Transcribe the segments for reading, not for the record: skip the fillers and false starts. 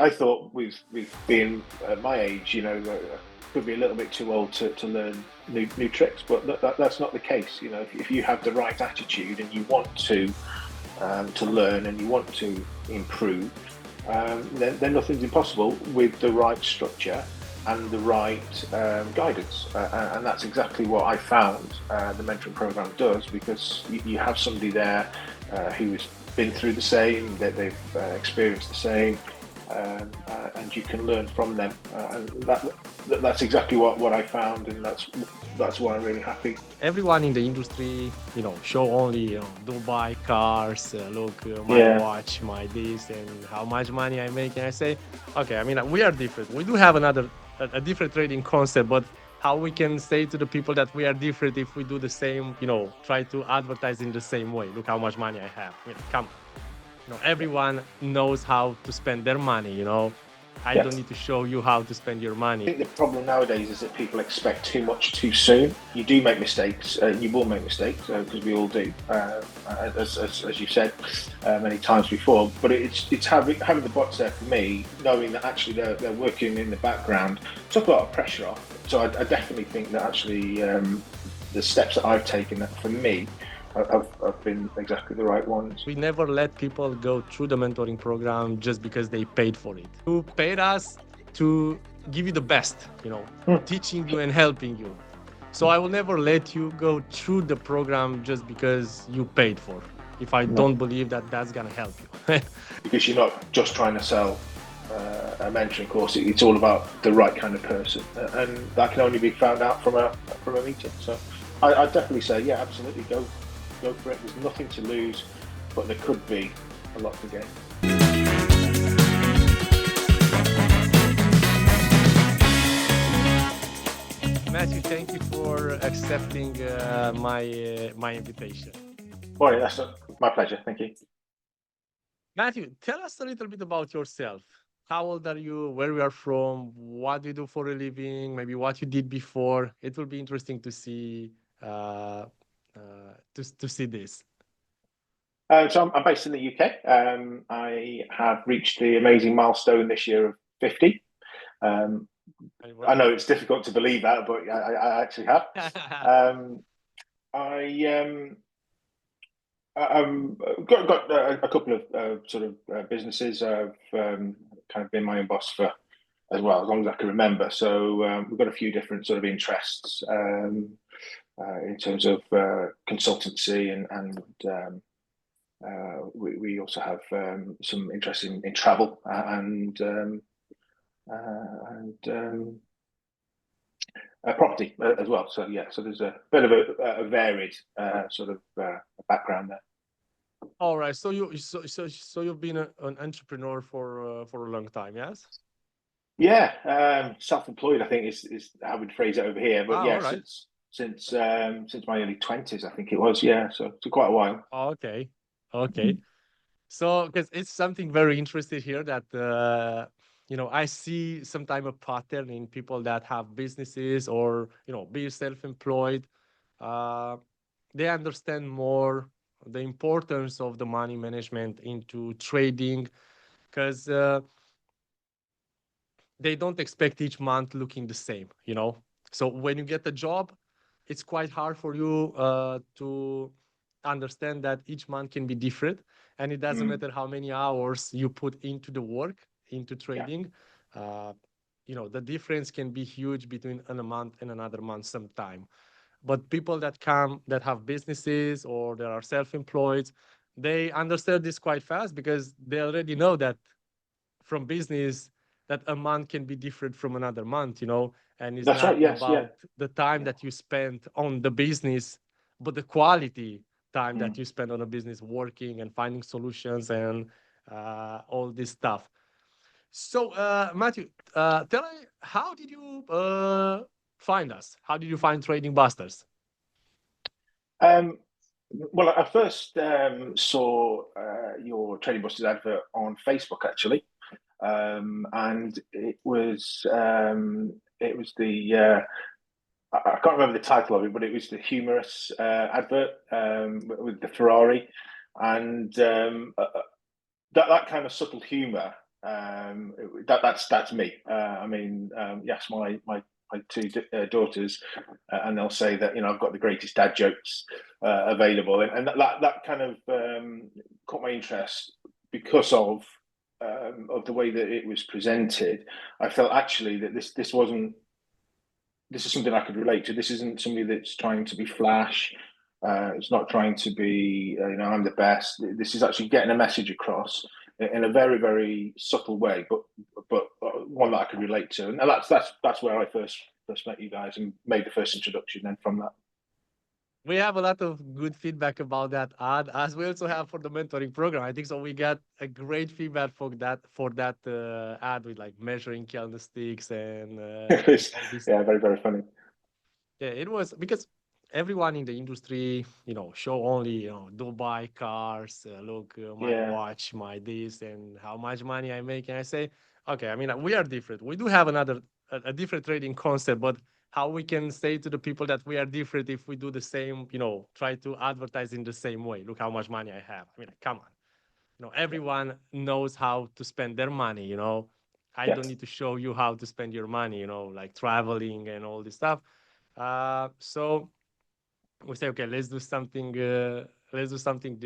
I thought with being at my age, could be a little bit too old to learn new tricks, but that's not the case. If you have the right attitude and you want to learn and you want to improve, then nothing's impossible with the right structure and the right guidance. And that's exactly what I found the mentoring program does, because you have somebody there who's been through the same, that they've experienced the same, and you can learn from them. And that's exactly what I found, and that's why I'm really happy. Everyone in the industry, show only, Dubai cars, look, my Yeah, watch, my this, and how much money I make. And I say, okay, I mean, we are different. We do have a different trading concept, but how we can say to the people that we are different if we do the same, try to advertise in the same way. Look how much money I have. Come on. Everyone knows how to spend their money. I don't yes. need to show you how to spend your I money. think the problem nowadays is that people expect too much too soon. You do make mistakes. You will make mistakes, because we all do, as you've said many times before. But it's having the bots there for me, knowing that actually they're working in the background, took a lot of pressure off. So I definitely think that actually the steps that I've taken, that for me, have been exactly the right ones. We never let people go through the mentoring program just because they paid for it. You paid us to give you the best, Hmm. teaching you and helping you. So I will never let you go through the program just because you paid for, if I No, don't believe that that's gonna help you. because you're not just trying to sell a mentoring course. It's all about the right kind of person, and that can only be found out from a meeting. So I definitely say, yeah, absolutely, go for it. There's nothing to lose, but there could be a lot to gain. Matthew, thank you for accepting my invitation. Well, that's my pleasure. Thank you. Matthew, tell us a little bit about yourself. How old are you? Where you are from? What do you do for a living? Maybe what you did before. It will be interesting to see to see this. So I'm based in the UK. I have reached the amazing milestone this year of 50. Um, I know it's difficult to believe that, but I actually have. Um, I got a couple of sort of businesses. I've kind of been my own boss for as well as long as I can remember. So we've got a few different sort of interests in terms of consultancy, and we also have some interest in travel and property as well. So yeah, so there's a bit of a varied sort of background there. All right. So you've been an entrepreneur for a long time, yes? Yeah, self-employed, I think is how we'd phrase it over here. But Ah, all yeah, right. since my early 20s, I think it was. Yeah, so quite a while. Okay. Okay. So, because it's something very interesting here that I see sometimes a pattern in people that have businesses or be self-employed. Uh, they understand more the importance of the money management into trading because they don't expect each month looking the same. So when you get a job, it's quite hard for you to understand that each month can be different, and it doesn't Mm, matter how many hours you put into the work, into yeah, trading. uh, the difference can be huge between a month and another month sometime. But people that have businesses or that are self-employed, they understand this quite fast because they already know that from business that a month can be different from another month. And it's that's right. not Yes, yeah, about the time yeah. that you spend on the business, but the quality time that Mm. you spend on a business working and finding solutions and all this stuff. So, Matthew, tell me, how did you find us? How did you find Trading Busters? Um, well, I first saw your Trading Busters advert on Facebook actually, and it was the I can't remember the title of it, but it was the humorous advert with the Ferrari, and that kind of subtle humour That's me. I mean, yes, my two daughters, and they'll say that I've got the greatest dad jokes available, and that kind of caught my interest because of the way that it was presented. I felt actually that this is something I could relate to. This isn't somebody that's trying to be flash. It's not trying to be, I'm the best. This is actually getting a message across in a very, very subtle way, but one that I could relate to. And that's where I first met you guys and made the first introduction. Then from that, We have a lot of good feedback about that ad, as we also have for the mentoring program. I think so. We got a great feedback for that ad with like measuring candlesticks and it was, all this. yeah, very, very funny. Yeah, it was because everyone in the industry, show only, Dubai cars, look, my Yeah, watch, my this, and how much money I make. And I say, okay, I mean, we are different. We do have a different trading concept, but how we can say to the people that we are different if we do the same, try to advertise in the same way. Look how much money I have. I mean, come on. yeah, Everyone knows how to spend their money. I don't yes, need to show you how to spend your money, like traveling and all this stuff. So we say, okay, let's do something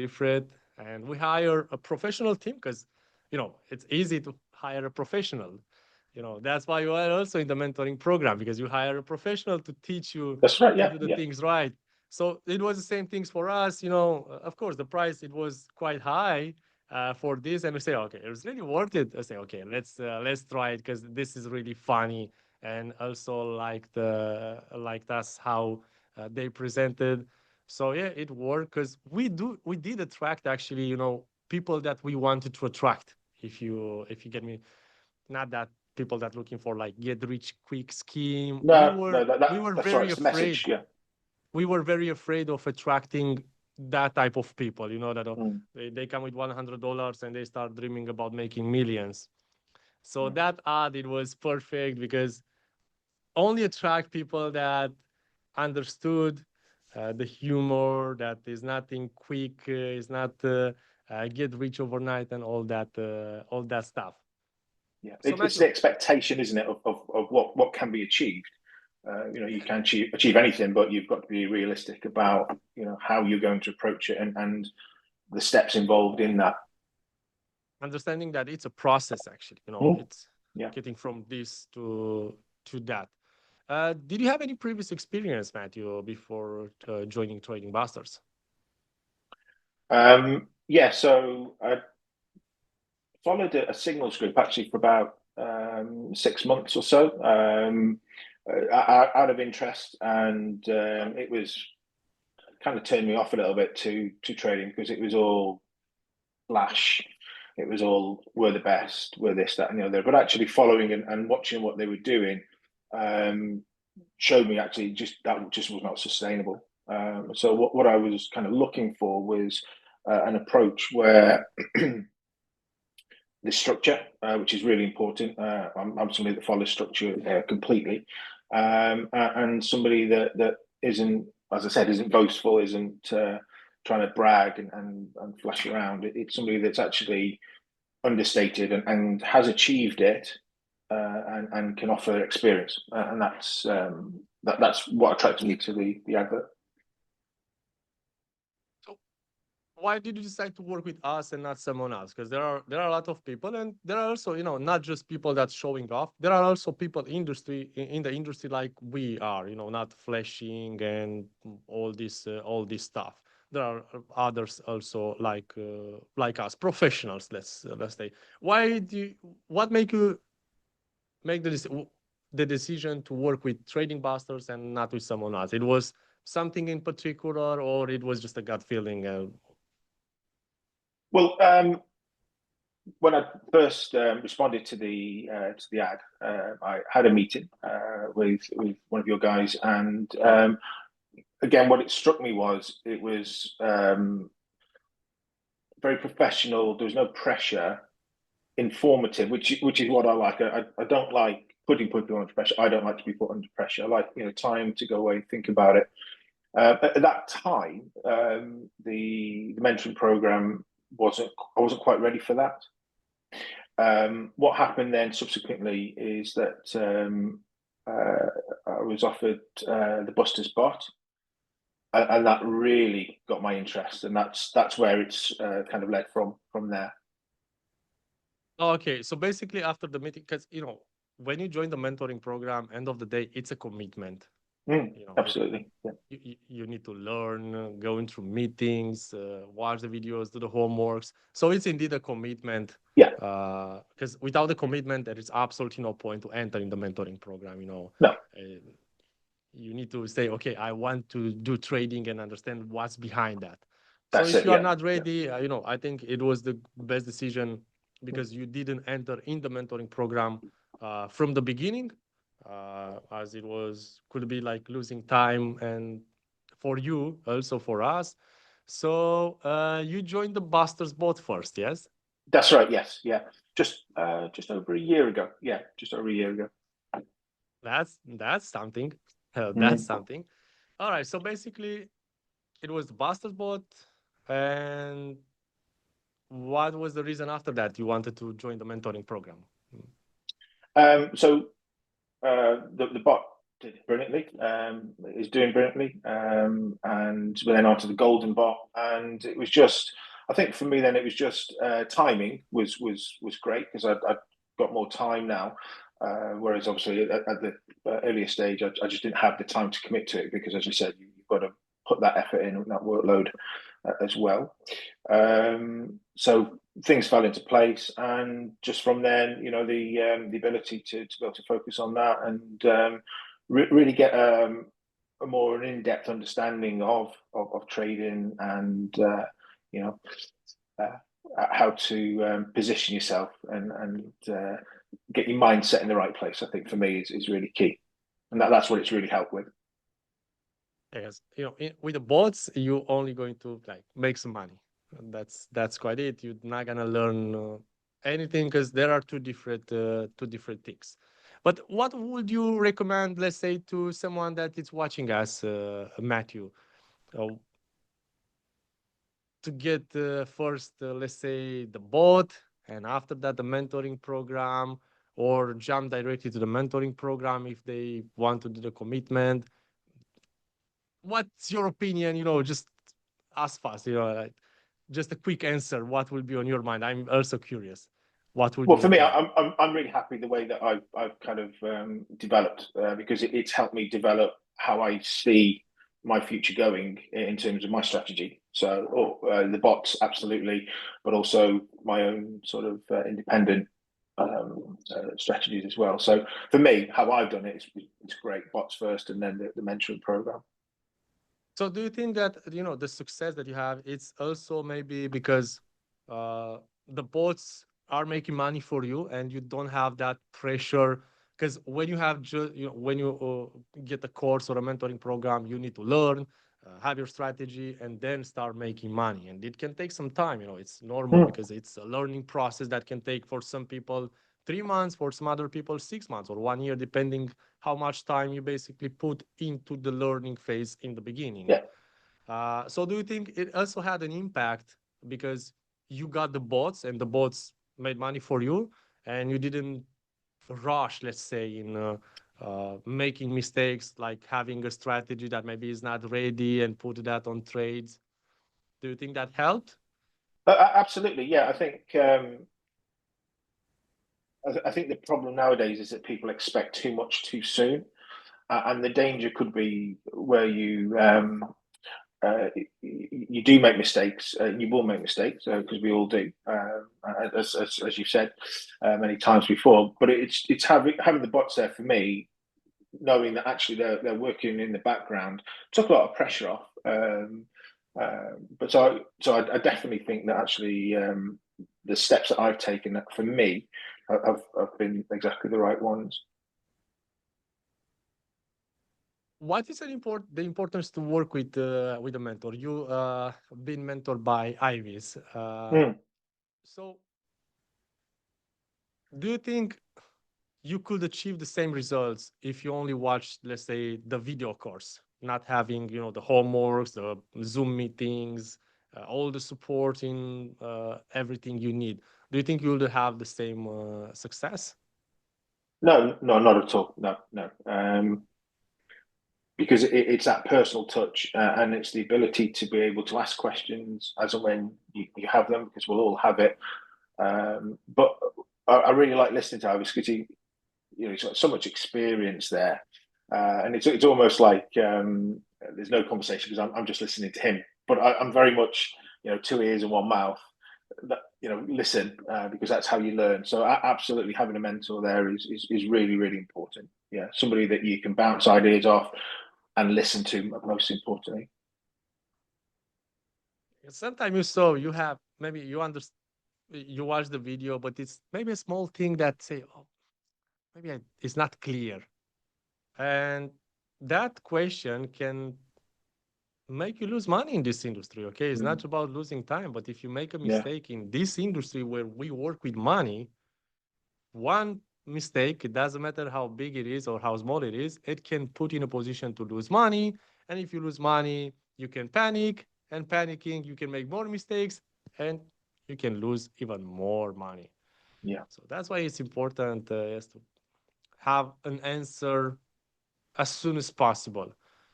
different, and we hire a professional team because, it's easy to hire a professional. That's why you are also in the mentoring program, because you hire a professional to teach you that's right. to Yeah, do the yeah, things right. So it was the same things for us. Of course, the price it was quite high for this, and we say, okay, it was really worth it. I say, okay, let's try it because this is really funny, and also liked us how they presented. So yeah, it worked because we did attract actually, people that we wanted to attract. If you get me, not that people that looking for like get rich quick scheme. we no, were no, we were that's right. very It's the afraid message. Yeah, we were very afraid of attracting that type of people, that mm, they come with $100 and they start dreaming about making millions. So yeah. that ad, it was perfect because only attract people that understood the humor, that is nothing quick, is not get rich overnight and all that stuff. Yeah, So it's the Matthew, expectation, isn't it, of what can be achieved. You can achieve anything, but you've got to be realistic about how you're going to approach it and the steps involved in that. understanding that it's a process, actually, Mm, it's yeah. getting from this to that. Did you have any previous experience, Matthew, before joining Trading Busters? Yeah. So I followed a signals group actually for about 6 months or so, out of interest, and it was kind of turned me off a little bit to trading because it was all flash. It was all we're the best, we're this, that, and the other. But actually following and watching what they were doing um, showed me actually just that just was not sustainable. So what I was kind of looking for was an approach where the structure, which is really important. I'm somebody that follows structure completely, and somebody that isn't, as I said, isn't boastful, isn't trying to brag and flash around. It's somebody that's actually understated and has achieved it, and can offer experience, and that's what attracted me to the advert. So why did you decide to work with us and not someone else? Because there are a lot of people, and there are also, not just people that's showing off. There are also people in the industry like we are, not flashing and all this stuff. There are others also like us, professionals. Let's say. What make you make the decision to work with Trading Busters and not with someone else? It was something in particular, or it was just a gut feeling? Well, when I first responded to the ad, I had a meeting with one of your guys, and again, what it struck me was it was very professional. There was no pressure, informative, which is what I like. I don't like putting people under pressure. I don't like to be put under pressure. I like time to go away and think about it. At that time, the mentoring program wasn't I wasn't quite ready for that. What happened then subsequently is that I was offered the BustersBot, and that really got my interest, and that's where it's kind of led from there. Okay, so basically after the meeting, because when you join the mentoring program, end of the day, it's a commitment. Absolutely, yeah. You need to learn, going through meetings, watch the videos, do the homeworks. So it's indeed a commitment. Yeah. Because without the commitment, there is absolutely no point to enter in the mentoring program. No. You need to say, okay, I want to do trading and understand what's behind that. So That's if it. you are Yeah. not ready, I think it was the best decision because you didn't enter in the mentoring program from the beginning, as it could be like losing time and for you, also for us. So you joined the BustersBot first, yes? That's right. Yes. Yeah. Just over a year ago. Yeah. Just over a year ago. That's something. Mm. That's something. All right. So basically, it was the BustersBot, and what was the reason after that you wanted to join the mentoring program? So the bot did brilliantly. Is doing brilliantly, and we then on to the golden bot, and it was just. I think for me then it was just timing was great because I'd got more time now, whereas obviously at the earlier stage I just didn't have the time to commit to it because as you said you've got to put that effort in that workload as well. So things fell into place, and just from then, the ability to be able to focus on that and really get a more in-depth understanding of trading and you know uh, how to position yourself and get your mindset in the right place. I think for me is really key, and that's what it's really helped with. Yes, with the bots, you're only going to like make some money. And that's quite it. You're not gonna learn anything because there are two different things. But what would you recommend, let's say, to someone that is watching us, Matthew, uh, to get first, let's say, the bot, and after that, the mentoring program, or jump directly to the mentoring program if they want to do the commitment? What's your opinion? Just as fast, like, just a quick answer. What will be on your mind? I'm also curious. What would Well, you for me, recommend? I'm really happy the way that I've kind of developed because it's helped me develop how I see my future going in terms of my strategy. So the bots, absolutely, but also my own sort of independent strategies as well. So for me, how I've done it is it's great. Bots first, and then the mentoring program. So do you think that the success that you have, it's also maybe because the bots are making money for you and you don't have that pressure? Because when you have when you get a course or a mentoring program, you need to learn, have your strategy, and then start making money. And it can take some time. It's normal Mm. because it's a learning process that can take for some people 3 months, for some other people 6 months or 1 year, depending how much time you basically put into the learning phase in the beginning. Yeah. So do you think it also had an impact because you got the bots and the bots made money for you and you didn't rush, let's say, in making mistakes, like having a strategy that maybe is not ready and put that on trades? Do you think that helped? Absolutely. Yeah. I think the problem nowadays is that people expect too much too soon, and the danger could be where uh, you do make mistakes. You will make mistakes because we all do, as you said many times before. But it's having the bots there for me, knowing that actually they're working in the background, took a lot of pressure off. But I definitely think that actually the steps that I've taken for me have been exactly the right ones. What is the importance to work with a mentor? You been mentored by Iris. Mm. So do you think you could achieve the same results if you only watch, let's say, the video course, not having, the homeworks, the Zoom meetings, all the support in everything you need? Do you think you will have the same success? No, no, not at all. No, no. Because it's that personal touch, and it's the ability to be able to ask questions as and when you have them, because we'll all have it. But I really like listening to Avis because he's got so much experience there, and it's almost like there's no conversation because I'm just listening to him. But I'm very much two ears and one mouth. Listen, because that's how you learn. So absolutely having a mentor there is really really important. Yeah, somebody that you can bounce ideas off and listen to, most importantly. Sometimes you saw you have maybe you understand, you watch the video, but it's maybe a small thing that say, oh, maybe it's not clear, and that question can make you lose money in this industry. Okay, it's Mm. not about losing time, but if you make a Yeah, mistake in this industry where we work with money, one mistake, it doesn't matter how big it is or how small it is, it can put you in a position to lose money. And if you lose money, you can panic, and panicking, you can make more mistakes, and you can lose even more money. yeah. So that's why it's important is to have an answer as soon as possible.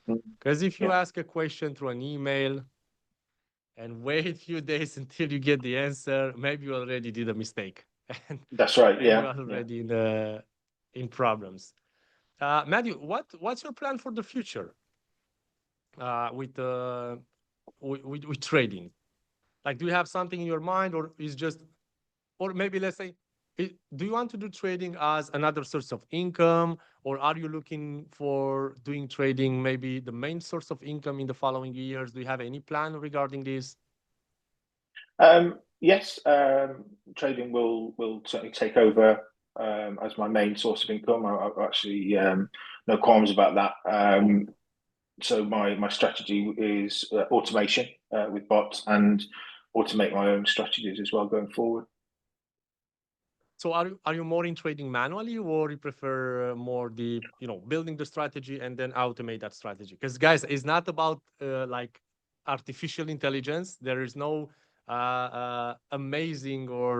Mm. Because if you Yeah, ask a question through an email and wait a few days until you get the answer, maybe you already did a mistake, and that's right. maybe Yeah, you're yeah. already in problems. Matthew, what's your plan for the future with trading? Like, do you have something in your mind, or is just, or maybe let's say, do you want to do trading as another source of income, or are you looking for doing trading maybe the main source of income in the following years? Do you have any plan regarding this? Yes, trading will certainly take over as my main source of income. I've actually no qualms about that. So my strategy is automation with bots and automate my own strategies as well going forward. So are you more in trading manually, or you prefer more the building the strategy and then automate that strategy? Because guys, it's not about like artificial intelligence. There is no amazing or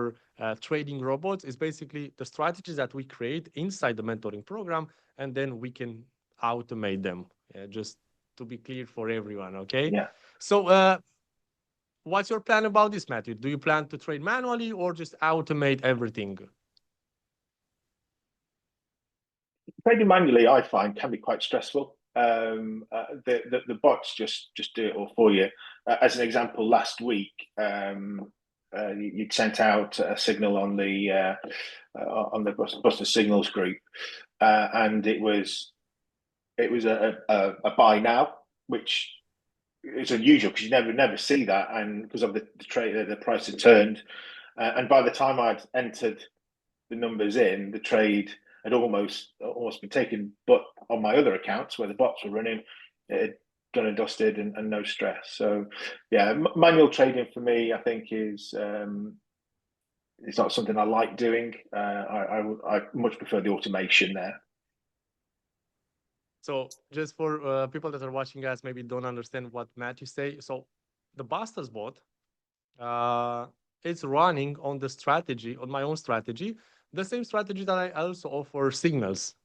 trading robots. It's basically the strategies that we create inside the mentoring program, and then we can automate them. Just to be clear for everyone, okay? Yeah. So what's your plan about this, Matthew? Do you plan to trade manually or just automate everything? Trading manually, I find, can be quite stressful. The bots just do it all for you. As an example, last week you'd sent out a signal on the Buster Signals group, and it was a buy now, which is unusual because you never see that, and because of the trade, the price had turned, and by the time I'd entered the numbers in, the trade had almost been taken. But on my other accounts where the bots were running, it had done and dusted, and no stress. So yeah, manual trading for me, I think, is it's not something I like doing. I much prefer the automation there. So just for people that are watching us, maybe don't understand what Matthew say. So the BustersBot, uh, it's running on the strategy, on my own strategy, the same strategy that I also offer signals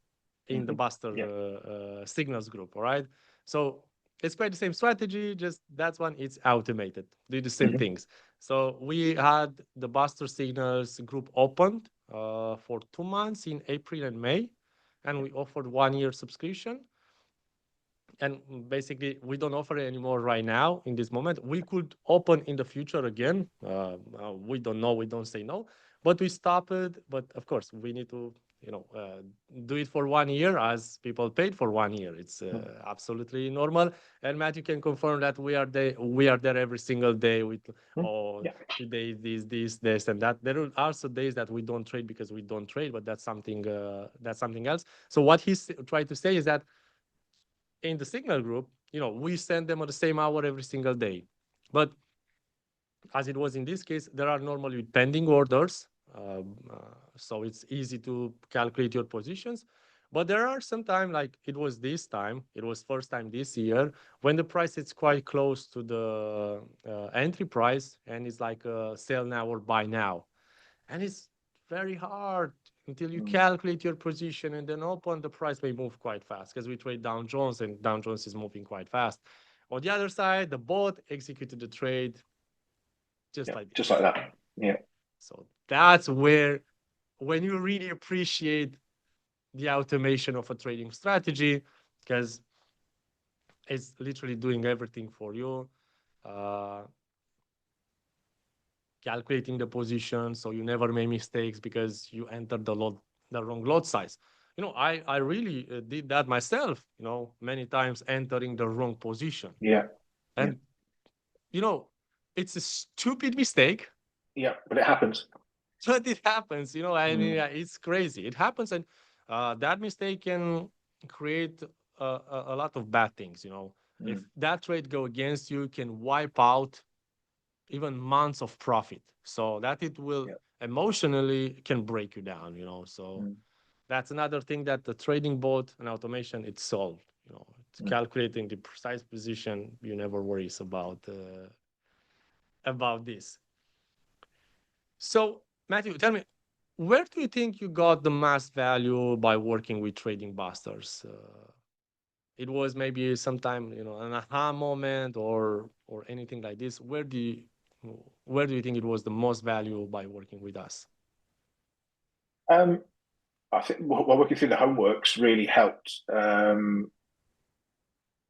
in the Mm-hmm. Buster Yeah. signals group. All right. So it's quite the same strategy, just that one it's automated, do the same Mm-hmm. things. So we had the Buster signals group opened for 2 months in April and May, and we offered 1 year subscription. And basically we don't offer it anymore right now in this moment. We could open in the future again. We don't know, we don't say no, but we stopped it. But of course we need to do it for 1 year, as people paid for 1 year. It's absolutely normal. And Matt, you can confirm that we are there every single day with, Mm-hmm. oh, Yeah. today this and that. There are also days that we don't trade because we don't trade, but that's something else. So what he's trying to say is that in the signal group, we send them at the same hour every single day. But as it was in this case, there are normally pending orders. So it's easy to calculate your positions. But there are some time, like it was this time, it was first time this year, when the price is quite close to the entry price, and it's like sell now or buy now. And it's very hard until you Mm. calculate your position and then open, the price may move quite fast because we trade Dow Jones and Dow Jones is moving quite fast. On the other side, the bot executed the trade just Yeah, like just this. like that. Yeah. So that's where, when you really appreciate the automation of a trading strategy, because it's literally doing everything for you, uh, calculating the position so you never make mistakes because you entered the wrong lot size. I really did that myself, many times entering the wrong position. Yeah. Yeah. And, you know, it's a stupid mistake, Yeah. But it happens. but it happens, I mean, Mm. it's crazy. It happens. And that mistake can create a lot of bad things, If Mm. that trade go against you, it can wipe out even months of profit, so that it will Yeah. emotionally can break you down, so Mm. that's another thing that the trading bot and automation it's solved, it's Mm. calculating the precise position. You never worries about this. So Matthew, tell me, where do you think you got the most value by working with trading busters? It was maybe sometime, an aha moment or anything like this. Where do you think it was the most value by working with us? Um, I think while working through the homeworks really helped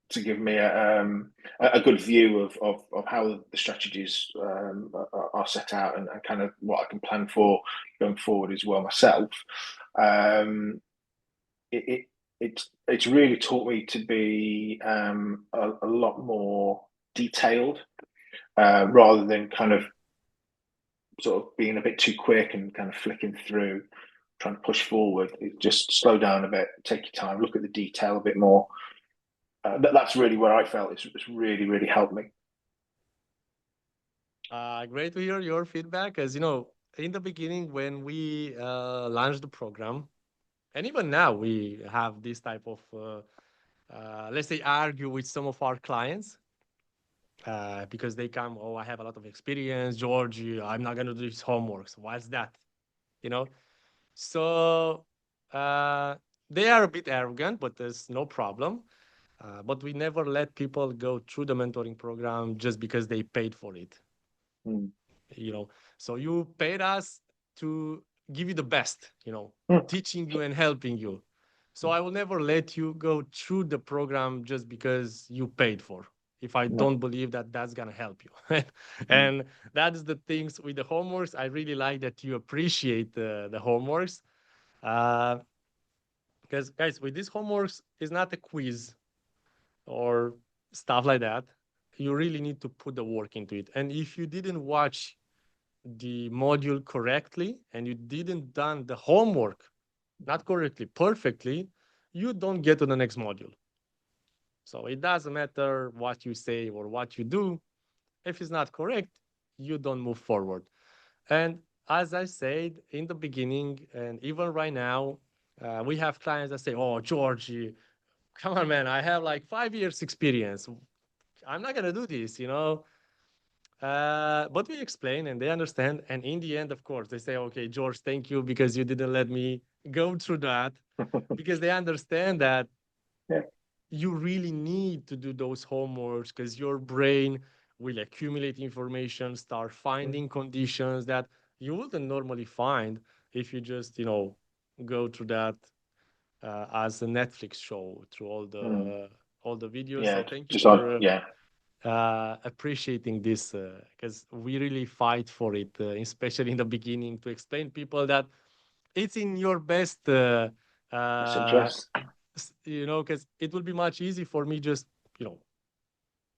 to give me a good view of how the strategies are set out and kind of what I can plan for going forward as well myself. Um, it, it it's really taught me to be a lot more detailed rather than kind of sort of being a bit too quick and kind of flicking through, trying to push forward. It just slow down a bit, take your time, look at the detail a bit more. That's really where I felt it's really helped me. Great to hear your feedback. As you know, in the beginning when we launched the program, and even now we have this type of, let's say, argue with some of our clients because they come, oh, I have a lot of experience, George. I'm not going to do his homeworks. What's that? You know, so uh, they are a bit arrogant, but there's no problem. But we never let people go through the mentoring program just because they paid for it. Mm. you know so you paid us to give you the best, Mm. teaching you and helping you. So I will never let you go through the program just because you paid for, if I No. don't believe that that's going to help you. Mm. And that is the things with the homeworks. I really like that you appreciate the homeworks, uh, because guys, with these homeworks is not a quiz or stuff like that. You really need to put the work into it, and if you didn't watch the module correctly and you didn't done the homework not correctly perfectly, you don't get to the next module. So it doesn't matter what you say or what you do. If it's not correct, you don't move forward. And as I said in the beginning, and even right now, we have clients that say, oh, Georgie, come on, man, I have like 5 years experience, I'm not going to do this, but we explain and they understand. And in the end, of course, they say, okay, George, thank you because you didn't let me go through that, because they understand that Yeah. you really need to do those homeworks because your brain will accumulate information, start Mm. finding conditions that you wouldn't normally find if you just, go through that as a Netflix show through Mm. all the videos. So Yeah. thank you Just on. for Yeah. appreciating this, because we really fight for it, especially in the beginning, to explain people that it's in your best, Best uh, interest. because it will be much easy for me just, you know,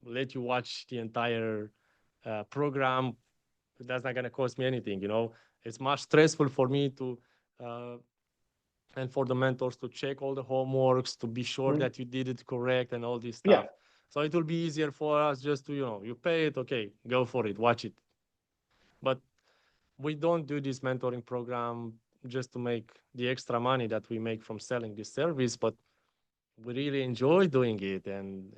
let you watch the entire program. That's not going to cost me anything. It's much stressful for me to, uh, and for the mentors to check all the homeworks to be sure Mm. that you did it correct and all this Yeah. stuff. So it will be easier for us just to, you pay it, okay, go for it, watch it. But we don't do this mentoring program just to make the extra money that we make from selling this service, but we really enjoy doing it. And,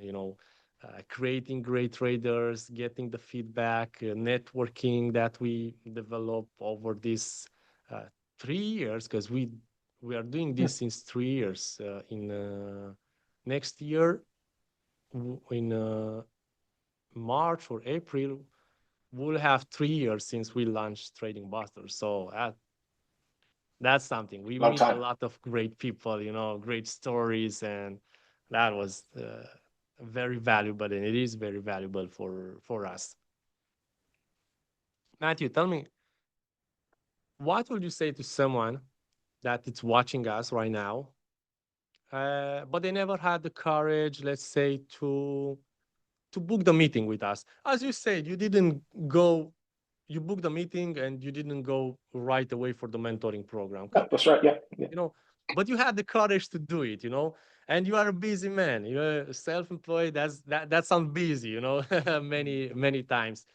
creating great traders, getting the feedback, networking that we develop over these 3 years, because we are doing this since 3 years. In next year, in March or April, we'll have 3 years since we launched Trading Busters. So that's something. We Long meet a time. lot of great people, great stories, and that was very valuable, and it is very valuable for us. Matthew, tell me, what would you say to someone that is watching us right now, but they never had the courage, let's say, to book the meeting with us? As you said, you didn't go. You booked the meeting and you didn't go right away for the mentoring program. That's right. Yeah. Yeah. you know but you had the courage to do it, and you are a busy man, you're self-employed. That sounds busy, many times.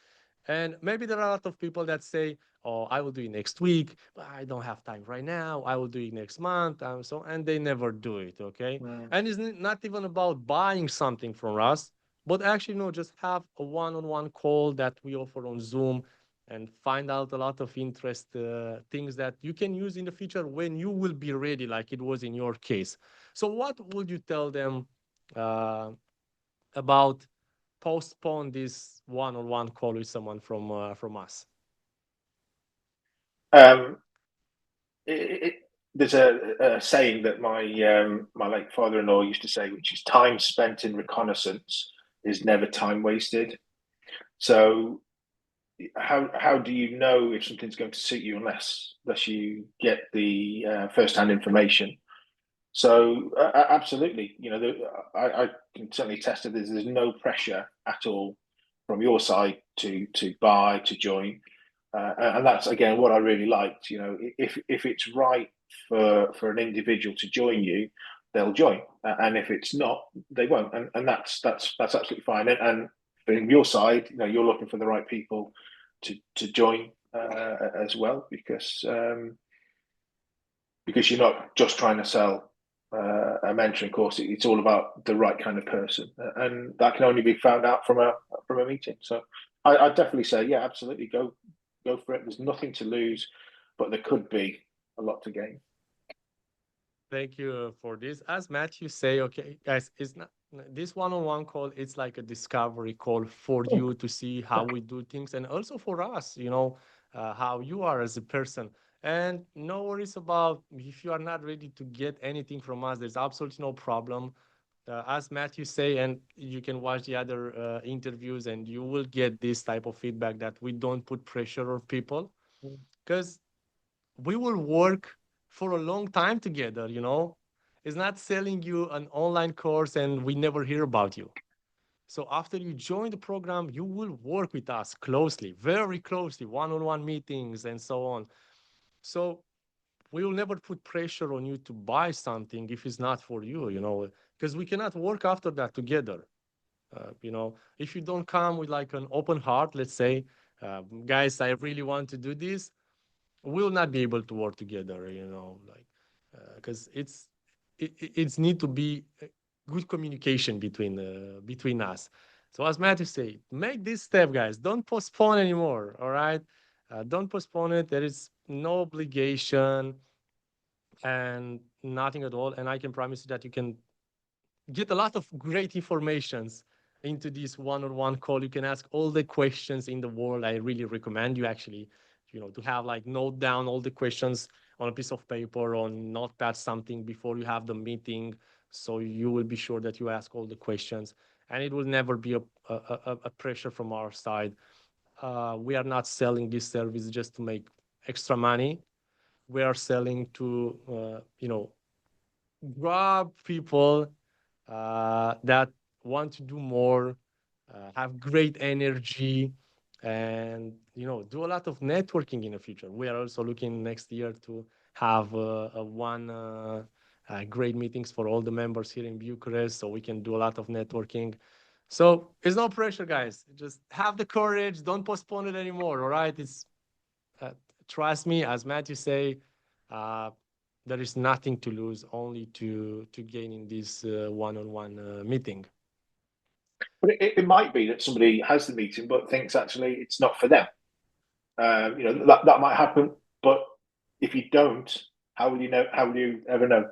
And maybe there are a lot of people that say, oh, I will do it next week, but I don't have time right now, I will do it next month, and they never do it. Okay. Mm. And it's not even about buying something from us, but actually, just have a one-on-one call that we offer on Zoom, and find out a lot of interest things that you can use in the future when you will be ready, like it was in your case. So what would you tell them uh, about postpone this one-on-one call with someone from us? Um, it, there's a saying that my late father-in-law used to say, which is time spent in reconnaissance is never time wasted. So how do you know if something's going to suit you unless you get the first-hand information? So absolutely, I can certainly attest to this. There's no pressure at all from your side to buy, to join, and that's again what I really liked. If it's right for an individual to join you, they'll join, and if it's not, they won't, and that's absolutely fine. And from your side, you're looking for the right people to join as well, because you're not just trying to sell a mentoring course. It's all about the right kind of person, and that can only be found out from a meeting. So I'd definitely say, yeah, absolutely, go for it. There's nothing to lose, but there could be a lot to gain. Thank you for this. As Matthew say, okay, guys, it's not this one-on-one call. It's like a discovery call for you to see how we do things, and also for us, how you are as a person. And no worries about if you are not ready to get anything from us. There's absolutely no problem. As Matthew say, and you can watch the other interviews, and you will get this type of feedback that we don't put pressure on people, because we will work for a long time together. It's not selling you an online course and we never hear about you. So after you join the program, you will work with us closely, very closely, one-on-one meetings and so on. So we will never put pressure on you to buy something if it's not for you, because we cannot work after that together. If you don't come with like an open heart, let's say, guys, I really want to do this, we'll not be able to work together, like, because it's need to be good communication between us. So as Matthew said, make this step, guys. Don't postpone anymore. All right, don't postpone it. There is no obligation and nothing at all. And I can promise you that you can get a lot of great informations into this one-on-one call. You can ask all the questions in the world. I really recommend you actually, to have like note down all the questions on a piece of paper, on notepad, something before you have the meeting, so you will be sure that you ask all the questions, and it will never be a pressure from our side. We are not selling this service just to make extra money. We are selling to grab people that want to do more, have great energy, and do a lot of networking in the future. We are also looking next year to have great meetings for all the members here in Bucharest, so we can do a lot of networking. So it's no pressure, guys. Just have the courage. Don't postpone it anymore. All right, it's uh, trust me, as Matthew say. Uh, there is nothing to lose, only to gain in this one-on-one meeting. But it might be that somebody has the meeting but thinks actually it's not for them. That might happen. But if you don't, how will you know? How will you ever know?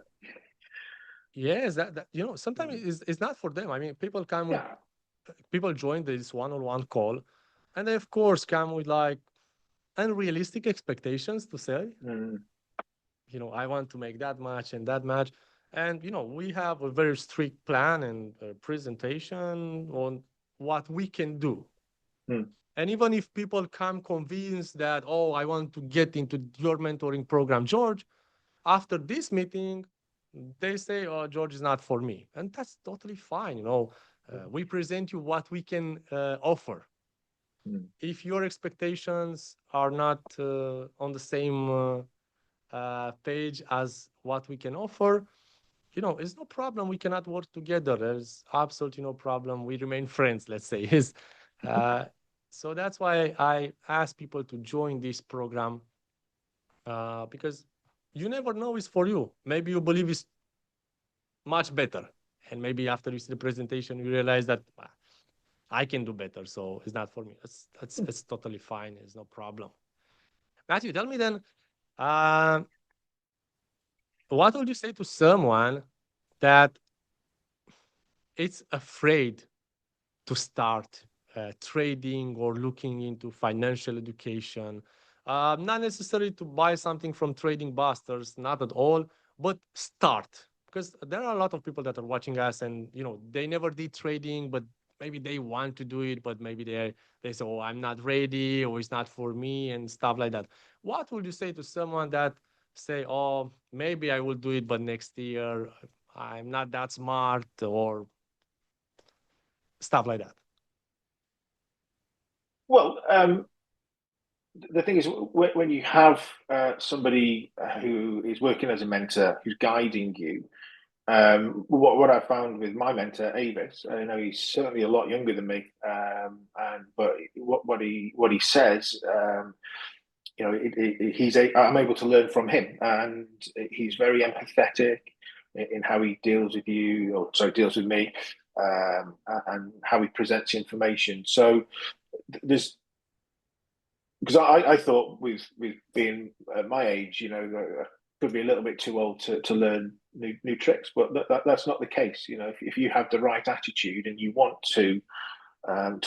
Yes, that sometimes it's not for them. I mean, Yeah. people join this one-on-one call, and they of course come with like unrealistic expectations to say, Mm, I want to make that much and that much. And, we have a very strict plan and presentation on what we can do. mm, And even if people come convinced that, oh, I want to get into your mentoring program, George, after this meeting, they say, oh, George is not for me. And that's totally fine. We present you what we can offer. mm, If your expectations are not on the same page as what we can offer, it's no problem. We cannot work together. There's absolutely no problem. We remain friends, let's say. Is uh, so that's why I ask people to join this program, because you never know it's for you. Maybe you believe it's much better, and maybe after you see the presentation, you realize that I can do better. So it's not for me. It's totally fine. It's no problem. Matthew, tell me then, uh, what would you say to someone that it's afraid to start trading or looking into financial education? Not necessarily to buy something from Trading Busters, not at all, but start. Because there are a lot of people that are watching us, and they never did trading, but maybe they want to do it, but maybe they say, "Oh, I'm not ready," or "It's not for me," and stuff like that. What would you say to someone that say, "Oh, maybe I will do it, but next year I'm not that smart," or stuff like that? Well, the thing is, when you have somebody who is working as a mentor, who's guiding you, what I found with my mentor Avis, I know he's certainly a lot younger than me, and but what he says, I'm able to learn from him, and he's very empathetic in how he deals with you, or sorry, deals with me, and how he presents information. So there's because I thought with being at my age, I could be a little bit too old to learn new tricks, but that's not the case. If you have the right attitude and you want to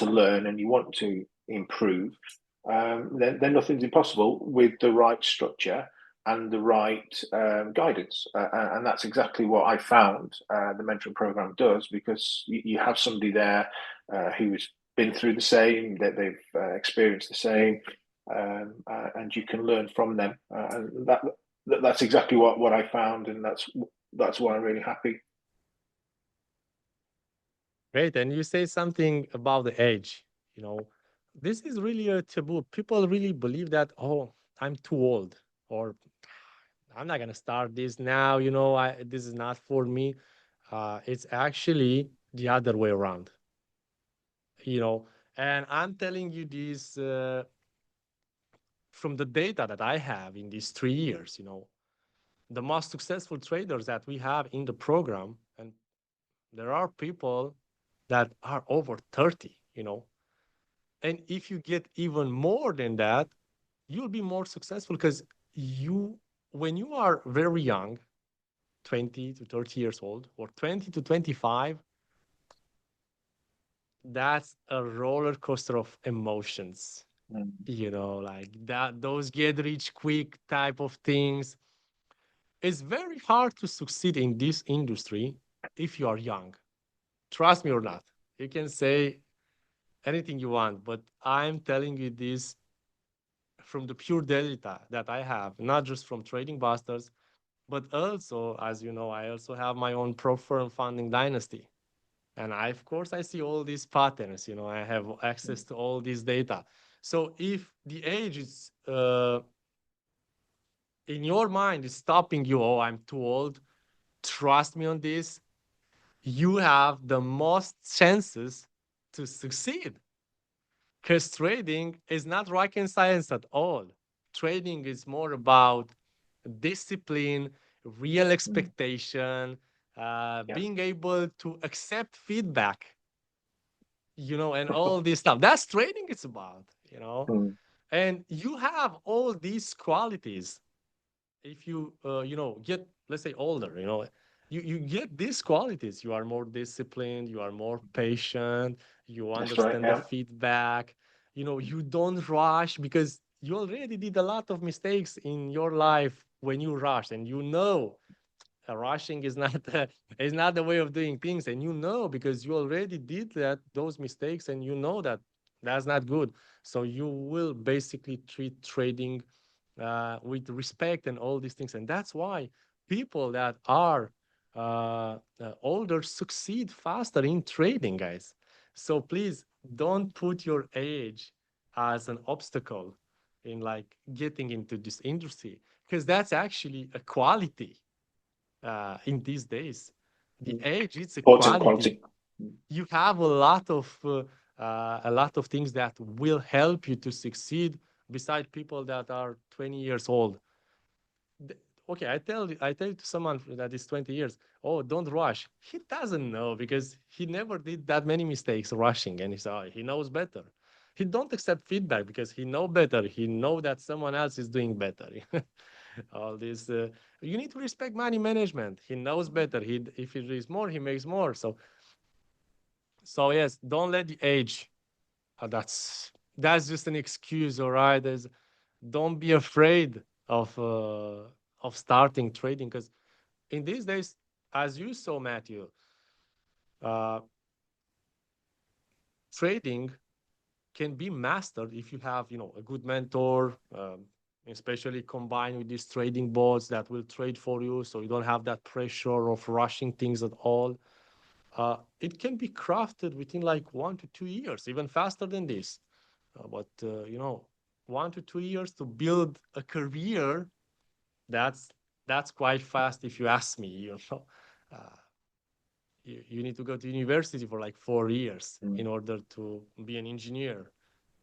learn and you want to improve, then nothing's impossible with the right structure and the right guidance. And that's exactly what I found the mentoring program does, because you have somebody there who's been through the same, that they've experienced the same, and you can learn from them. And that's exactly what I found, and that's why I'm really happy. Great. And you say something about the age. You know, this is really a taboo. People really believe that, oh, I'm too old, or I'm not gonna start this now. This is not for me. It's actually the other way around. You know, and I'm telling you this from the data that I have in these 3 years. The most successful traders that we have in the program, and there are people that are over 30. And if you get even more than that, you'll be more successful, because when you are very young, 20 to 30 years old, or 20 to 25, that's a roller coaster of emotions. Mm, Like that, those get rich quick type of things. It's very hard to succeed in this industry if you are young. Trust me or not. You can say anything you want, but I'm telling you this from the pure data that I have, not just from Trading Busters, but also, as you know, I also have my own pro firm funding dynasty. And of course, I see all these patterns. I have access to all this data. So if the age is in your mind is stopping you, oh, I'm too old, trust me on this, you have the most chances to succeed. Because trading is not rocket science at all. Trading is more about discipline, real mm, expectation, yeah. being able to accept feedback. and all this stuff. That's trading it's about. Mm. And you have all these qualities if you get, let's say, older. You get these qualities. You are more disciplined, you are more patient, you That's right. understand the Yeah. feedback. You don't rush because you already did a lot of mistakes in your life when you rush, and rushing is not is not the way of doing things, and because you already did those mistakes, and that that's not good. So you will basically treat trading with respect and all these things, and that's why people that are older succeed faster in trading, guys. So please don't put your age as an obstacle in like getting into this industry, because that's actually a quality in these days. The Mm. age, it's a Important quality. quality. Mm. You have a lot of things that will help you to succeed beside people that are 20 years old. Th- okay, I tell to someone that is 20 years, oh, don't rush. He doesn't know because he never did that many mistakes rushing, and he knows better. He don't accept feedback because he know better. He know that someone else is doing better. All this, you need to respect money management. He knows better. If he is more, he makes more. So yes, don't let the age. That's just an excuse, all right. Don't be afraid of starting trading, because in these days, as you saw, Matthew, uh, trading can be mastered if you have a good mentor, especially combined with these trading bots that will trade for you, so you don't have that pressure of rushing things at all. It can be crafted within like 1 to 2 years, even faster than this. But 1 to 2 years to build a career, that's that's quite fast if you ask me. Uh, you need to go to university for like 4 years in Mm. order to be an engineer,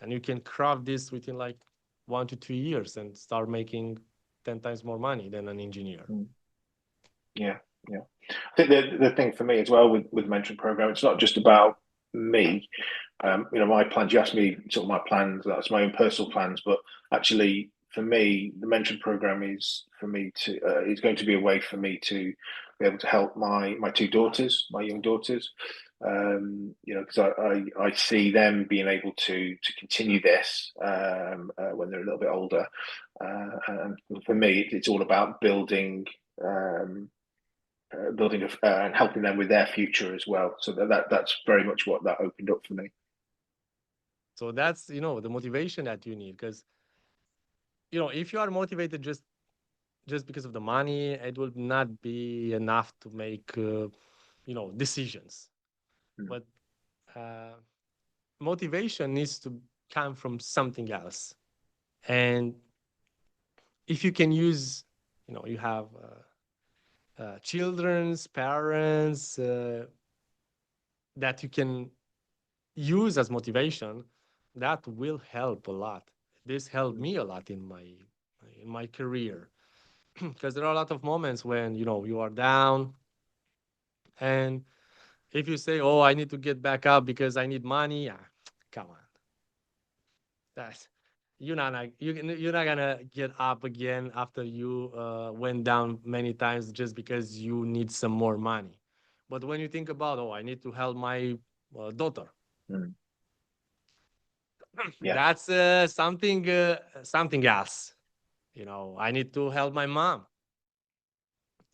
and you can craft this within like 1 to 2 years and start making 10 times more money than an engineer. Mm. Yeah. Yeah. I think the thing for me as well with the mentoring program, it's not just about me. My plans. You asked me sort of my plans. That's my own personal plans, but actually, for me, the mentoring program is for me to is going to be a way for me to be able to help my two daughters, my young daughters. Because I see them being able to continue this when they're a little bit older, and for me, it's all about building. And helping them with their future as well. So that's very much what that opened up for me. So that's the motivation that you need, because if you are motivated just because of the money, it will not be enough to make decisions. Mm. But motivation needs to come from something else. And if you can use, you have children's parents that you can use as motivation, that will help a lot. This helped Mm. me a lot in my career, because there are a lot of moments when you are down, and if you say, oh, I need to get back up because I need money, come on, that's you're not gonna get up again after you went down many times just because you need some more money. But when you think about, oh, I need to help my daughter, Mm. Yeah. that's something else. I need to help my mom.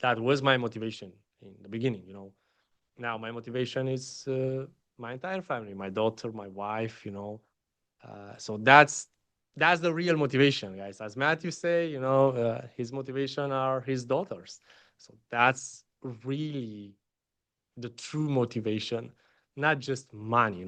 That was my motivation in the beginning. Now my motivation is my entire family, my daughter, my wife. So that's the real motivation, guys. As Matthew say, his motivation are his daughters. So that's really the true motivation, not just money.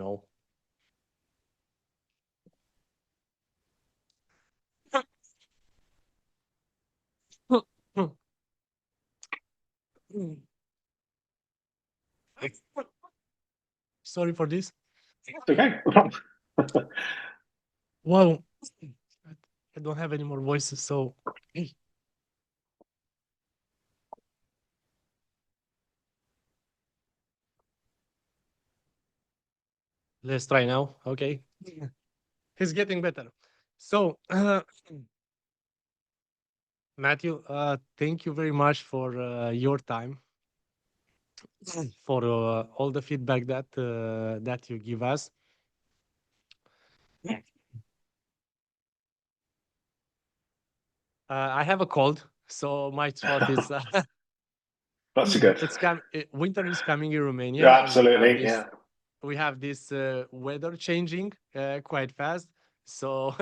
Sorry for this. It's okay. Well, I don't have any more voices, so Let's try now. Okay. He's getting better. So, Matthew, thank you very much for your time, for all the feedback that you give us. I have a cold, so my throat is. That's a good. Winter is coming in Yeah, Romania, and absolutely. Yeah. we have this weather changing quite fast. So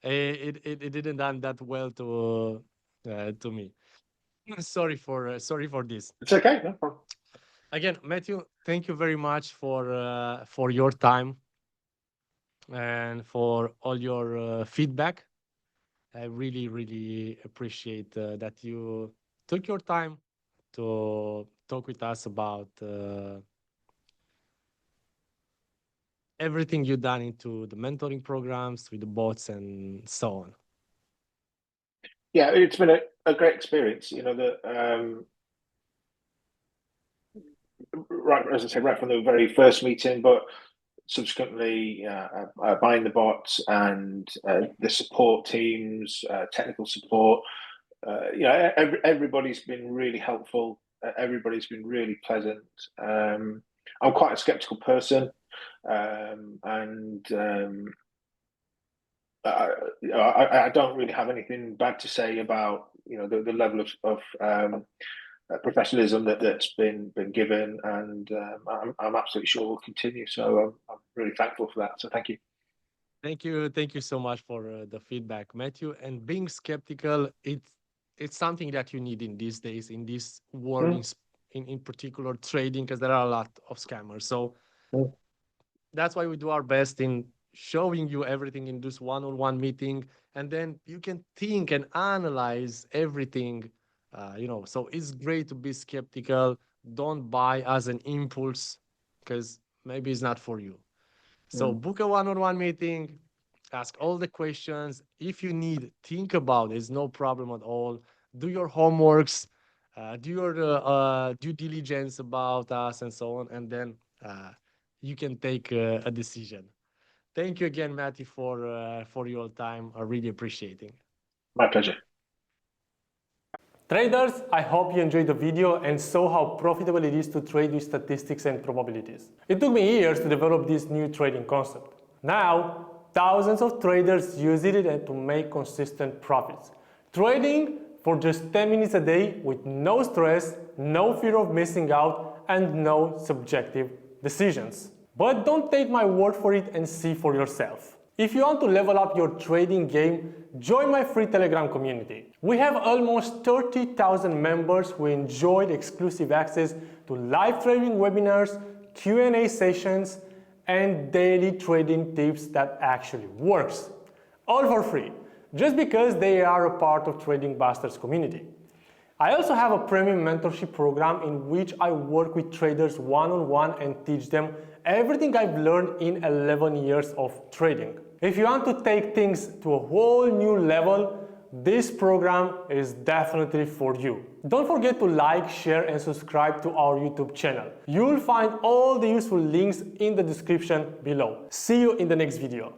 it didn't done that well to me. Sorry for this. It's okay. No problem. Again, Matthew, thank you very much for your time and for all your feedback. I really, really appreciate that you took your time to talk with us about everything you've done into the mentoring programs with the bots and so on. Yeah, it's been a great experience. You know, right, as I said, right from the very first meeting, but subsequently buying the bots and the support teams, technical support. Everybody's been really helpful. Everybody's been really pleasant. I'm quite a skeptical person, and I don't really have anything bad to say about the level of professionalism that's been given, and I'm absolutely sure will continue. So I'm really thankful for that. So thank you. Thank you so much for the feedback, Matthew. And being skeptical, it's something that you need in these days, in this world, Mm, in particular trading, because there are a lot of scammers. So mm, that's why we do our best in showing you everything in this one-on-one meeting, and then you can think and analyze everything. So it's great to be skeptical. Don't buy as an impulse, because maybe it's not for you. So mm, book a one-on-one meeting, ask all the questions. If you need, think about it. It's no problem at all. Do your homeworks, do your due diligence about us and so on, and then you can take a decision. Thank you again, Matty, for your time. I really appreciate it. my pleasure. Traders, I hope you enjoyed the video and saw how profitable it is to trade with statistics and probabilities. It took me years to develop this new trading concept. Now, thousands of traders use it to make consistent profits. Trading for just 10 minutes a day with no stress, no fear of missing out, and no subjective decisions. But don't take my word for it and see for yourself. If you want to level up your trading game, join my free Telegram community. We have almost 30,000 members who enjoyed exclusive access to live trading webinars, Q&A sessions, and daily trading tips that actually works. All for free, just because they are a part of Trading Busters community. I also have a premium mentorship program in which I work with traders one-on-one and teach them everything I've learned in 11 years of trading. If you want to take things to a whole new level, this program is definitely for you. Don't forget to like, share, and subscribe to our YouTube channel. You'll find all the useful links in the description below. See you in the next video.